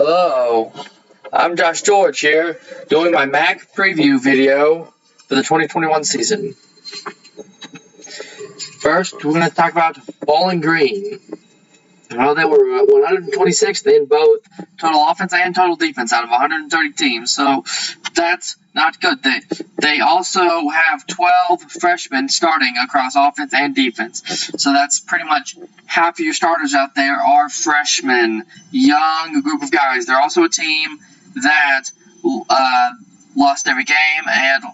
Hello, I'm Josh George here, doing my MAC preview video for the 2021 season. First, we're going to talk about Bowling Green. Well, they were 126th in both total offense and total defense out of 130 teams, so that's not good. They also have 12 freshmen starting across offense and defense, so that's pretty much half of your starters out there are freshmen, young group of guys. They're also a team that lost every game and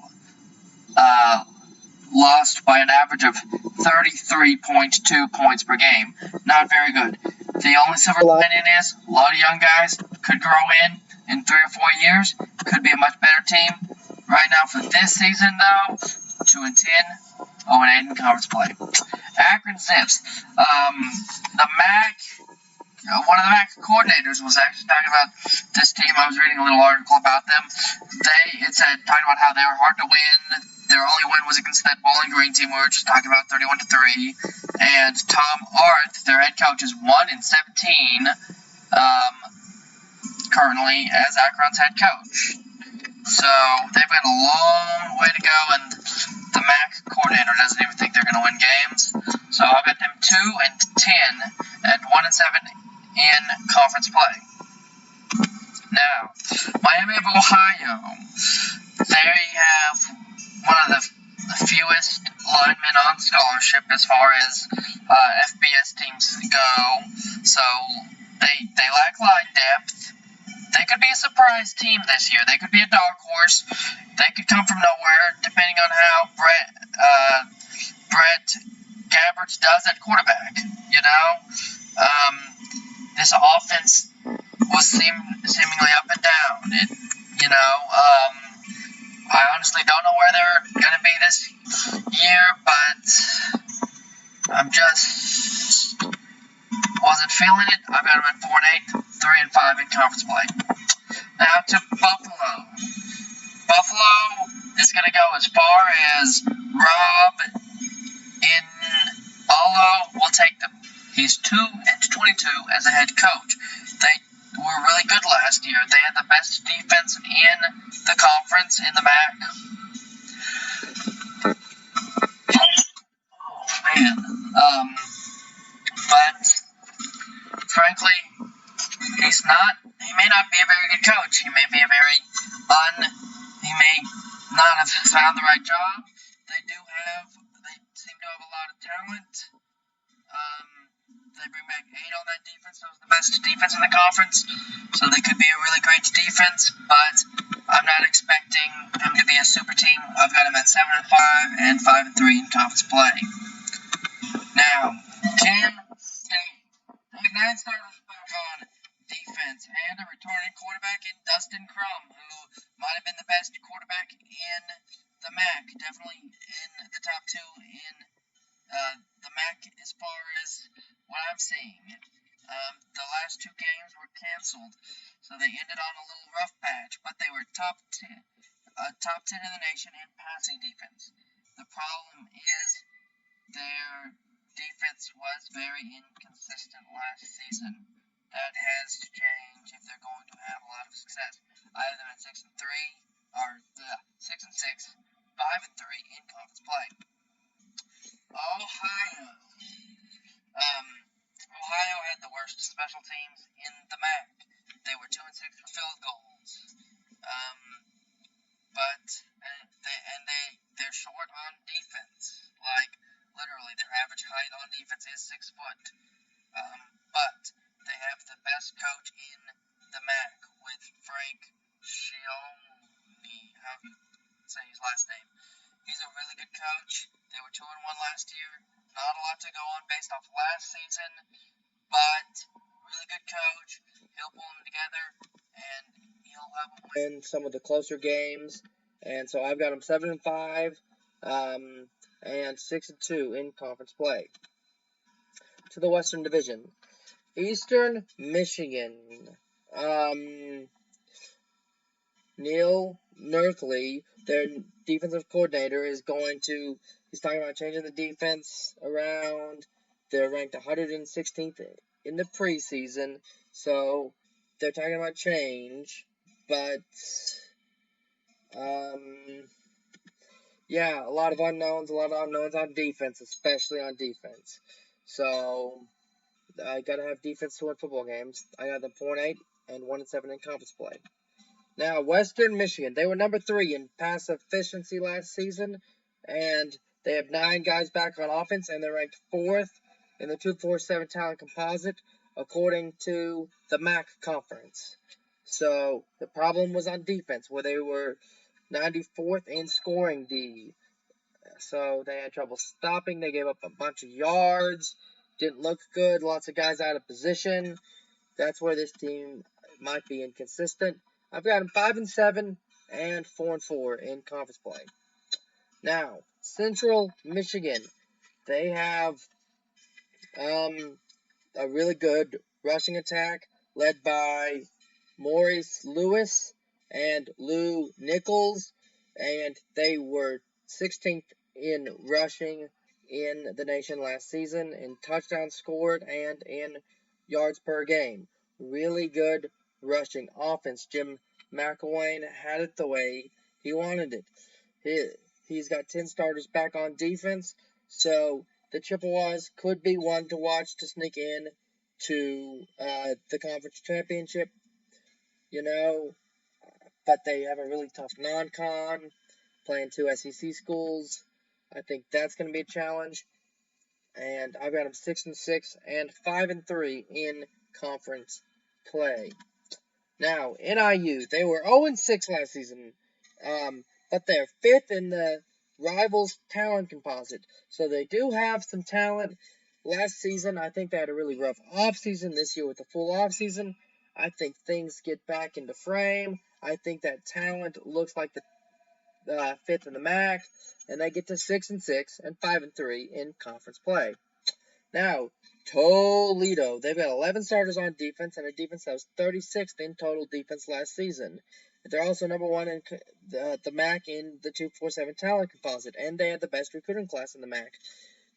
lost by an average of 33.2 points per game. Not very good. The only silver lining is a lot of young guys could grow in 3 or 4 years, could be a much better team. Right now for this season, though, 2-10, 0-8 in conference play. Akron Zips. The MAC, one of the MAC coordinators was actually talking about this team. I was reading a little article about them. It said, talking about how they were hard to win. Their only win was against that Bowling Green team we were just talking about, 31-3. And Tom Arth, their head coach, is 1-17 currently as Akron's head coach. So they've got a long way to go, and the MAC coordinator doesn't even think they're going to win games. So I've got them 2-10 and 1-7 in conference play. Now, Miami of Ohio, they have one of the fewest linemen on scholarship as far as FBS teams go, so they lack line depth. They could be a surprise team this year. They could be a dark horse. They could come from nowhere, depending on how Brett Gabberts does at quarterback. You know, this offense was seemingly up and down. I honestly don't know where they're going to be this year, but I'm just wasn't feeling it. I've got them at 4-8, 3-5 in conference play. Now to Buffalo. Buffalo is going to go as far as Rob Inallo will take them. He's 2-22 as a head coach. They were really good last year. They had the best defense in the conference, in the MAC. Oh, man. But, frankly, he may not be a very good coach. He may be he may not have found the right job. They seem to have a lot of talent. They bring back 8 on that defense. That was the best defense in the conference. So they could be a really great defense, but I'm not expecting them to be a super team. I've got them at 7-5 and 5-3 in conference play. Now, Penn State. They have 9 starters back on defense and a returning quarterback in Dustin Crum, who might have been the best quarterback in the MAC. Definitely in the top 2 in the MAC as far as what I'm seeing. The last 2 games were canceled, so they ended on a little rough patch, but they were top 10 in the nation in passing defense. The problem is their defense was very inconsistent last season. That has to change if they're going to have a lot of success. I have them at 6-3, or 6-6, 5-3 in conference play. Ohio. Ohio had the worst special teams in the MAC. They were 2-6 for field goals. But they're short on defense. Like, literally, their average height on defense is 6 foot. But they have the best coach in the MAC with Frank Scioli, however you say his last name. He's a really good coach. They were 2-1 last year. Not a lot to go on based off last season, but really good coach. He'll pull them together, and he'll have them win some of the closer games. And so I've got them 7-5 and 6-2 in conference play. To the Western Division. Eastern Michigan. Neil Nerthley, their defensive coordinator, he's talking about changing the defense around. They're ranked 116th in the preseason, so they're talking about change, but yeah, a lot of unknowns on defense, especially on defense. So I gotta have defense to win football games. I got them 4-8 and 1-7 in conference play. Now, Western Michigan, they were number 3 in pass efficiency last season, and they have 9 guys back on offense, and they're ranked 4th in the 247 talent composite, according to the MAC conference. So the problem was on defense, where they were 94th in scoring D. So they had trouble stopping. They gave up a bunch of yards. Didn't look good. Lots of guys out of position. That's where this team might be inconsistent. I've got them 5-7 and 4-4 in conference play. Now, Central Michigan, they have a really good rushing attack led by Maurice Lewis and Lou Nichols, and they were 16th in rushing in the nation last season, in touchdowns scored and in yards per game. Really good rushing offense. Jim McElwain had it the way he wanted it. He's got 10 starters back on defense, so the Chippewas could be one to watch to sneak in to the conference championship, but they have a really tough non-con, playing 2 SEC schools. I think that's going to be a challenge. And I've got them 6-6 and 5-3 in conference play. Now, NIU, they were 0-6 last season, but they're 5th in the Rivals talent composite. So they do have some talent. Last season, I think they had a really rough offseason. This year, with a full offseason, I think things get back into frame. I think that talent looks like the 5th in the MAC, and they get to 6-6 and 5-3 in conference play. Now, Toledo, they've got 11 starters on defense, and a defense that was 36th in total defense last season. They're also number 1 in the MAC in the 247 talent composite, and they had the best recruiting class in the MAC.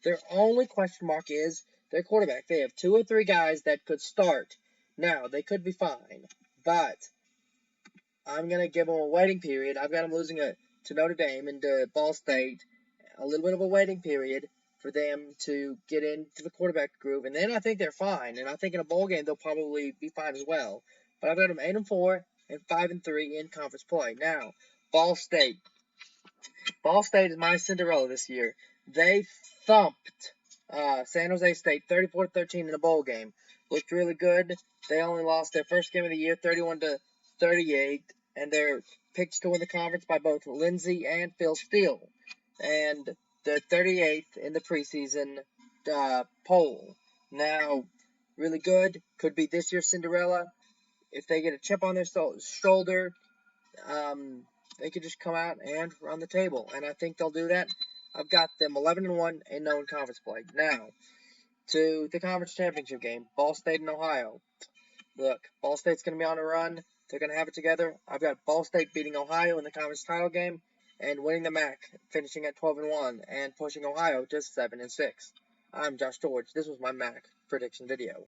Their only question mark is their quarterback. They have 2 or 3 guys that could start. Now, they could be fine, but I'm going to give them a waiting period. I've got them losing to Notre Dame and to Ball State. A little bit of a waiting period for them to get into the quarterback groove, and then I think they're fine. And I think in a bowl game they'll probably be fine as well. But I've got them 8-4 and 5-3 in conference play. Now, Ball State. Ball State is my Cinderella this year. They thumped San Jose State 34-13 in a bowl game. Looked really good. They only lost their first game of the year, 31-38, and they're picked to win the conference by both Lindsey and Phil Steele. And they're 38th in the preseason poll. Now, really good. Could be this year's Cinderella. If they get a chip on their shoulder, they could just come out and run the table. And I think they'll do that. I've got them 11-1 and no in conference play. Now, to the conference championship game, Ball State and Ohio. Look, Ball State's going to be on a run. They're going to have it together. I've got Ball State beating Ohio in the conference title game and winning the MAC, finishing at 12-1 and pushing Ohio to 7-6. I'm Josh George. This was my MAC prediction video.